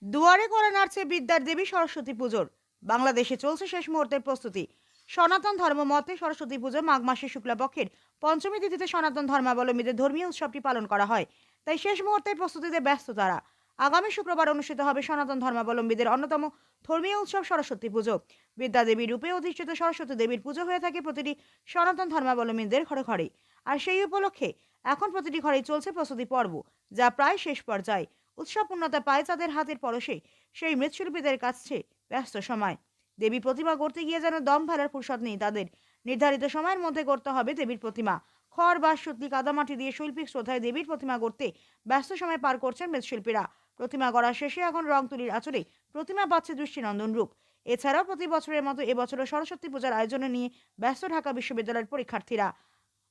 দুয়ারে করে নাড়ছে বিদ্যার দেবী সরস্বতী পুজোর। বাংলাদেশে চলছে শেষ মুহূর্তের প্রস্তুতি। সনাতন ধর্ম মতে সরস্বতী পুজো মাঘ মাসের শুক্লাপক্ষের পঞ্চমী তিথিতে সনাতন ধর্মাবলম্বীদের ধর্মীয় উৎসবটি পালন করা হয়। তাই শেষ মুহূর্তের প্রস্তুতিতে ব্যস্ত তারা। আগামী শুক্রবার অনুষ্ঠিত হবে সনাতন ধর্মাবলম্বীদের অন্যতম ধর্মীয় উৎসব সরস্বতী পুজো। বিদ্যা দেবী রূপে অধিষ্ঠিত সরস্বতী দেবীর পুজো হয়ে থাকে প্রতিটি সনাতন ধর্মাবলম্বীদের ঘরে ঘরে। আর সেই উপলক্ষে এখন প্রতিটি ঘরেই চলছে প্রস্তুতি পর্ব, যা প্রায় শেষ পর্যায়ে। উৎসব পূর্ণতা পায় তাদের হাতের পরশে সেই মৃৎশিল্পীদের কাছে ব্যস্ত সময়। দেবী প্রতিমা গড়তে গিয়ে যেন দম ফেলার ফুরসত নেই তাদের। নির্ধারিত সময়ের মধ্যে গড়তে হবে দেবীর প্রতিমা। খড় বা সুতলি কাদামাটি দিয়ে শৈল্পিক শ্রদ্ধায় দেবীর প্রতিমা গড়তে ব্যস্ত সময় পার করছেন মৃৎশিল্পীরা। প্রতিমা গড়া শেষে এখন রং তুলির আঁচড়ে প্রতিমা পাচ্ছে দৃষ্টিনন্দন রূপ। এছাড়াও প্রতি বছরের মতো এবছরও সরস্বতী পূজার আয়োজনে নিয়ে ব্যস্ত ঢাকা বিশ্ববিদ্যালয়ের পরীক্ষার্থীরা।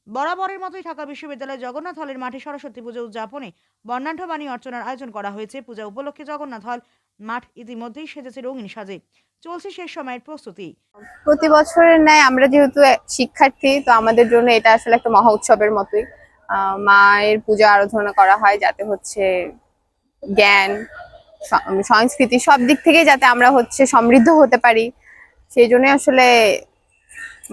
বরাবরের মতোই ঢাকা বিশ্ববিদ্যালয়ের জগন্নাথ হলের মাঠে সরস্বতী পুজো উদযাপনে বর্ণাঢ্য বাণী অর্চনার আয়োজন করা হয়েছে। পূজা উপলক্ষে জগন্নাথ হল মাঠ ইতিমধ্যেই সেজেছে রঙিন সাজে। চলছে শেষ সময়ের প্রস্তুতি। প্রতি বছরের ন্যায় আমরা যেহেতু শিক্ষার্থী, তো আমাদের জন্য এটা আসলে একটা মহা উৎসবের মতোই। মায়ের পূজা আরাধনা করা হয় যাতে হচ্ছে জ্ঞান, সংস্কৃতি সব দিক থেকে যাতে আমরা হচ্ছে সমৃদ্ধ হতে পারি, সেই জন্য আসলে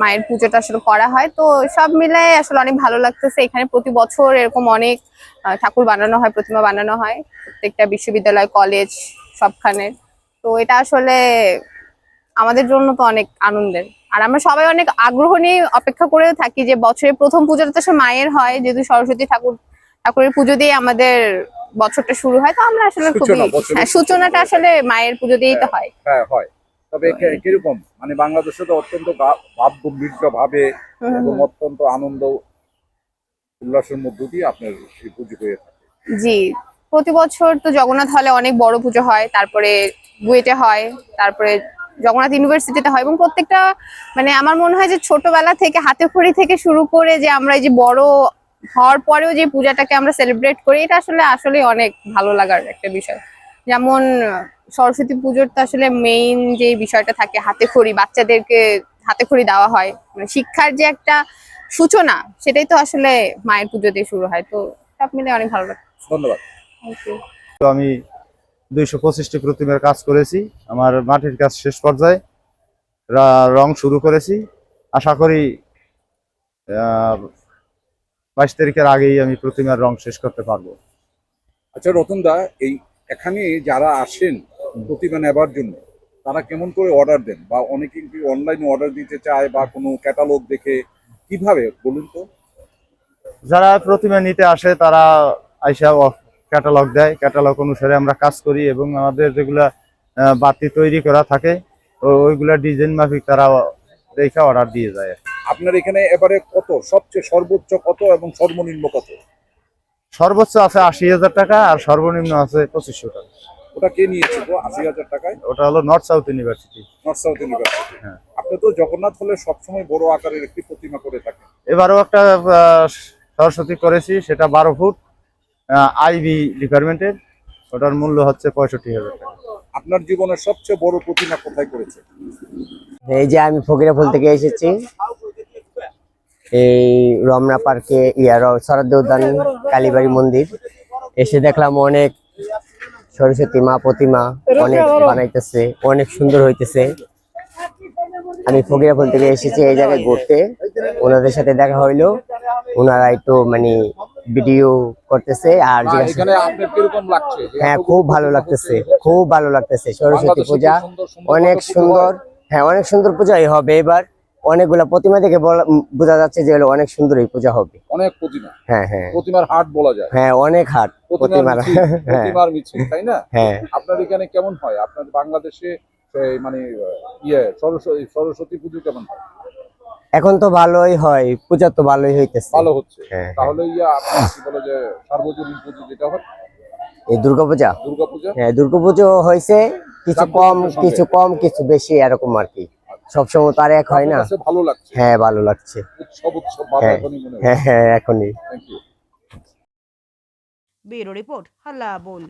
মায়ের পুজোটা আসলে করা হয়। তো সব মিলাই আসলে অনেক ভালো লাগতেছে। এখানে প্রতি বছর এরকম অনেক ঠাকুর বানানো হয়, প্রতিমা বানানো হয় প্রত্যেকটা বিশ্ববিদ্যালয়, কলেজ সবখানে। তো এটা আসলে আমাদের জন্য তো অনেক আনন্দের। আর আমরা সবাই অনেক আগ্রহ নিয়ে অপেক্ষা করে থাকি যে বছরের প্রথম পুজোটা তো মায়ের হয়, যেহেতু সরস্বতী ঠাকুরের পুজো দিয়ে আমাদের বছরটা শুরু হয়। তো আমরা আসলে খুবই সূচনাটা আসলে মায়ের পুজো দিয়েই তো হয়। হ্যাঁ হয়। তবে কিরকম মানে বাংলাদেশে তো অত্যন্ত ভাবগম্ভীর্য ভাবে এবং অত্যন্ত আনন্দ উল্লাসের মধ্য দিয়ে আপনার এই পুজো হয়ে থাকে। জি, প্রতি বছর তো জগন্নাথ হলে অনেক বড় পুজো হয়, তারপরে বুয়েটে হয়, তারপরে জগন্নাথ ইউনিভার্সিটিতে হয়। এবং প্রত্যেকটা মানে আমার মনে হয় যে ছোটবেলা থেকে হাতে খড়ি থেকে শুরু করে যে আমরা এই যে বড় হওয়ার পরেও যে পূজাটাকে আমরা সেলিব্রেট করি, এটা আসলে অনেক ভালো লাগার একটা বিষয়। যেমন সরস্বতী পুজোর তো আসলে মেইন যে বিষয়টা থাকে হাতে খড়ি, বাচ্চাদেরকে হাতে খড়ি দেওয়া হয়, মানে শিক্ষার যে একটা সূচনা, সেটাই তো আসলে মায়ের পুজো দিয়ে শুরু হয়। তো সব মিলে অনেক ভালো লাগে। ধন্যবাদ। Thank you. তো আমি 225টি প্রতিমার কাজ করেছি। আমার মাটির কাজ শেষ পর্যায়ে, রং শুরু করেছি। আশা করি 22 তারিখের আগেই আমি প্রতিমার রং শেষ করতে পারবো। আচ্ছা রতনদা, এই এখানে যারা আসেন প্রতিমা নেবার জন্য, তারা কেমন করে অর্ডার দেন, বা অনেকে কি অনলাইনে অর্ডার দিতে চায় বা কোনো ক্যাটালগ দেখে, কিভাবে বলুন তো? যারা প্রতিমা নিতে আসে তারা আইসা ক্যাটালগ দেয়, ক্যাটালগ অনুসারে আমরা কাজ করি এবং আমাদের যেগুলা বাতি তৈরি করা থাকে ওইগুলা ডিজাইন মাফিক তারা দেখে অর্ডার দিয়ে যায়। আপনার এখানে এবারে কত, সবচেয়ে সর্বোচ্চ কত এবং সর্বনিম্ন কত? সর্বোচ্চ আছে 80,000 টাকা আর সর্বনিম্ন আছে 2500 টাকা। ওটা কে নিয়েছে তো 80,000 টাকায়? ওটা হলো north south university. North south university. হ্যাঁ। আপনি তো জগন্নাথ হলে সবসময় বড় আকারের একটি প্রতিমা করে থাকেন। এবারও একটা সরস্বতী করেছি, সেটা 12 ফুট আইবি ডিপার্টমেন্টের। ওটার মূল্য হচ্ছে 65,000 টাকা। আপনার জীবনের সবচেয়ে বড় প্রতিমা কোথায় করেছে? এই যে আমি ফকিরাপুল থেকে এসেছি, এই রমনা পার্কে শরৎ উদ্যান কালীবাড়ি মন্দির এসে দেখলাম অনেক সরস্বতী মা প্রতিমা অনেক বানাইতেছে, অনেক সুন্দর হইতেছে। আমি ফকিরাপুল থেকে এসেছি এই জায়গায় ঘুরতে, ওনাদের সাথে দেখা হইলো। ওনারা একটু মানে ভিডিও করতেছে আর হ্যাঁ, খুব ভালো লাগতেছে, খুব ভালো লাগতেছে। সরস্বতী পূজা অনেক সুন্দর, হ্যাঁ অনেক সুন্দর পূজাই হবে এবার। অনেকগুলা প্রতিমা থেকে বোঝা যাচ্ছে যে অনেক সুন্দর এই পূজা হবে। অনেক প্রতিমা, হ্যাঁ হ্যাঁ, প্রতিমার হাট বলা যায়। হ্যাঁ অনেক হাট প্রতিমার, প্রতিমার মিছিল, তাই না? হ্যাঁ। আপনার এখানে কেমন হয়? আপনার বাংলাদেশে মানে সরস্বতী পুজো কেমন হয়? এখন তো ভালোই হয়, পূজা তো ভালোই হইতেছে, ভালো হচ্ছে। তাহলে আপনার কি বলে যে সার্বজনীন পুজো যেটা হয় এই দুর্গাপূজা, হ্যাঁ দুর্গাপুজো হয়েছে, কিছু কম কিছু বেশি এরকম আর কি। সবসময় তার এক হয় না। ভালো লাগছে? হ্যাঁ ভালো লাগছে, হ্যাঁ হ্যাঁ এখনই। ব্যুরো রিপোর্ট, হাল্লা বল।